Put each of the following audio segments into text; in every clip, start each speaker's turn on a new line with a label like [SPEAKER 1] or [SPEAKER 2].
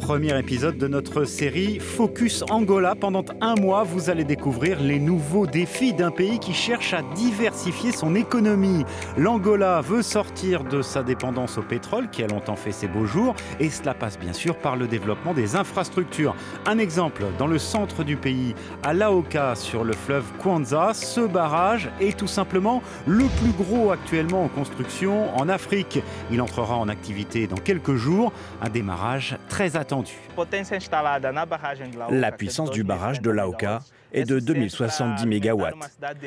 [SPEAKER 1] Premier épisode de notre série Focus Angola. Pendant un mois, vous allez découvrir les nouveaux défis d'un pays qui cherche à diversifier son économie. L'Angola veut sortir de sa dépendance au pétrole qui a longtemps fait ses beaux jours et cela passe bien sûr par le développement des infrastructures. Un exemple, dans le centre du pays, à Laoka sur le fleuve Kwanza, ce barrage est tout simplement le plus gros actuellement en construction en Afrique. Il entrera en activité dans quelques jours, un démarrage très attendu.
[SPEAKER 2] La puissance du barrage de Laoka est de 2070 MW.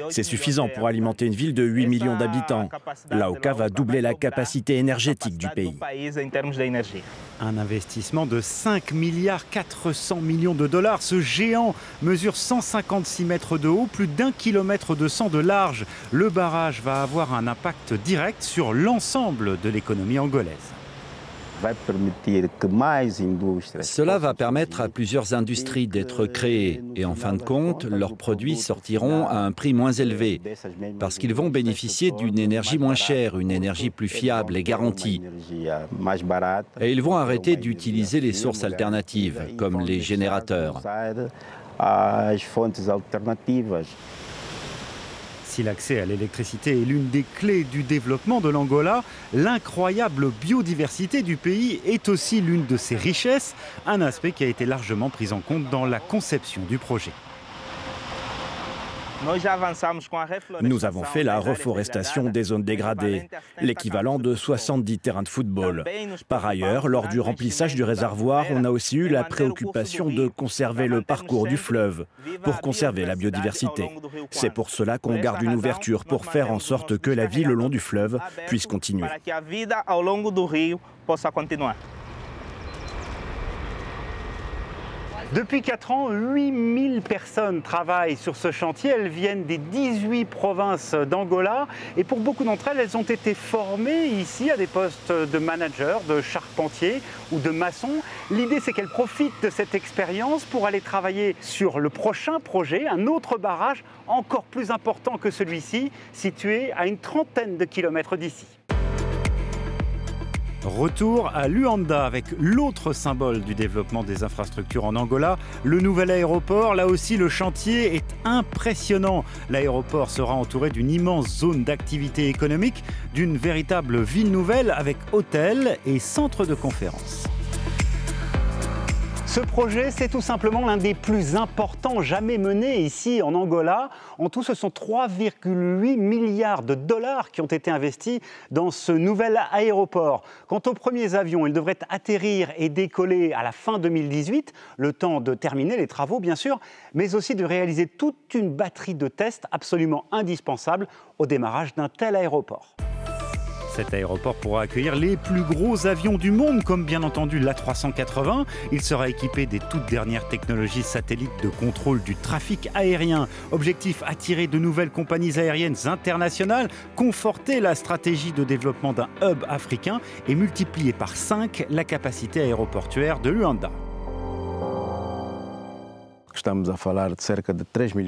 [SPEAKER 2] C'est suffisant pour alimenter une ville de 8 millions d'habitants. Laoka va doubler la capacité énergétique du pays.
[SPEAKER 1] Un investissement de 5 milliards 400 millions de dollars. Ce géant mesure 156 mètres de haut, plus d'1 kilomètre de large. Le barrage va avoir un impact direct sur l'ensemble de l'économie angolaise.
[SPEAKER 3] Cela va permettre à plusieurs industries d'être créées et en fin de compte, leurs produits sortiront à un prix moins élevé parce qu'ils vont bénéficier d'une énergie moins chère, une énergie plus fiable et garantie. Et ils vont arrêter d'utiliser les sources alternatives comme les générateurs.
[SPEAKER 1] Si l'accès à l'électricité est l'une des clés du développement de l'Angola, l'incroyable biodiversité du pays est aussi l'une de ses richesses, un aspect qui a été largement pris en compte dans la conception du projet.
[SPEAKER 2] Nous avons fait la reforestation des zones dégradées, l'équivalent de 70 terrains de football. Par ailleurs, lors du remplissage du réservoir, on a aussi eu la préoccupation de conserver le parcours du fleuve, pour conserver la biodiversité. C'est pour cela qu'on garde une ouverture pour faire en sorte que la vie le long du fleuve puisse continuer.
[SPEAKER 1] Depuis 4 ans, 8000 personnes travaillent sur ce chantier. Elles viennent des 18 provinces d'Angola. Et pour beaucoup d'entre elles, elles ont été formées ici à des postes de manager, de charpentier ou de maçon. L'idée, c'est qu'elles profitent de cette expérience pour aller travailler sur le prochain projet, un autre barrage encore plus important que celui-ci, situé à une trentaine de kilomètres d'ici. Retour à Luanda avec l'autre symbole du développement des infrastructures en Angola, le nouvel aéroport. Là aussi, le chantier est impressionnant. L'aéroport sera entouré d'une immense zone d'activité économique, d'une véritable ville nouvelle avec hôtels et centres de conférences. Ce projet, c'est tout simplement l'un des plus importants jamais menés ici en Angola. En tout, ce sont 3,8 milliards de dollars qui ont été investis dans ce nouvel aéroport. Quant aux premiers avions, ils devraient atterrir et décoller à la fin 2018, le temps de terminer les travaux bien sûr, mais aussi de réaliser toute une batterie de tests absolument indispensables au démarrage d'un tel aéroport. Cet aéroport pourra accueillir les plus gros avions du monde, comme bien entendu l'A380. Il sera équipé des toutes dernières technologies satellites de contrôle du trafic aérien. Objectif, attirer de nouvelles compagnies aériennes internationales, conforter la stratégie de développement d'un hub africain et multiplier par 5 la capacité aéroportuaire de Luanda.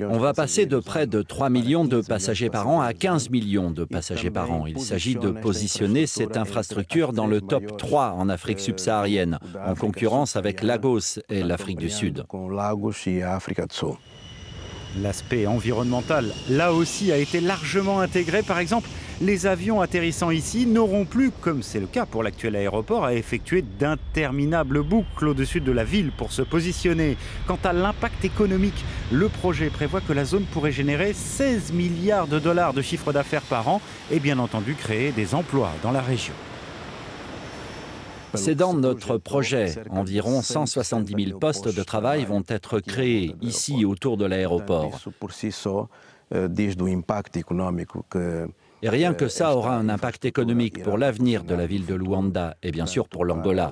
[SPEAKER 3] On va passer de près de 3 millions de passagers par an à 15 millions de passagers par an. Il s'agit de positionner cette infrastructure dans le top 3 en Afrique subsaharienne, en concurrence avec Lagos et l'Afrique du Sud.
[SPEAKER 1] L'aspect environnemental, là aussi, a été largement intégré. Par exemple, les avions atterrissant ici n'auront plus, comme c'est le cas pour l'actuel aéroport, à effectuer d'interminables boucles au-dessus de la ville pour se positionner. Quant à l'impact économique, le projet prévoit que la zone pourrait générer 16 milliards de dollars de chiffre d'affaires par an et bien entendu créer des emplois dans la région.
[SPEAKER 3] C'est dans notre projet. Environ 170 000 postes de travail vont être créés ici autour de l'aéroport. Et rien que ça aura un impact économique pour l'avenir de la ville de Luanda et bien sûr pour l'Angola.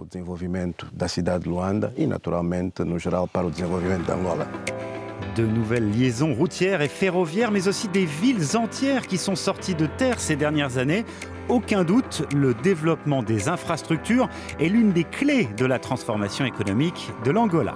[SPEAKER 1] De nouvelles liaisons routières et ferroviaires, mais aussi des villes entières qui sont sorties de terre ces dernières années. Aucun doute, le développement des infrastructures est l'une des clés de la transformation économique de l'Angola.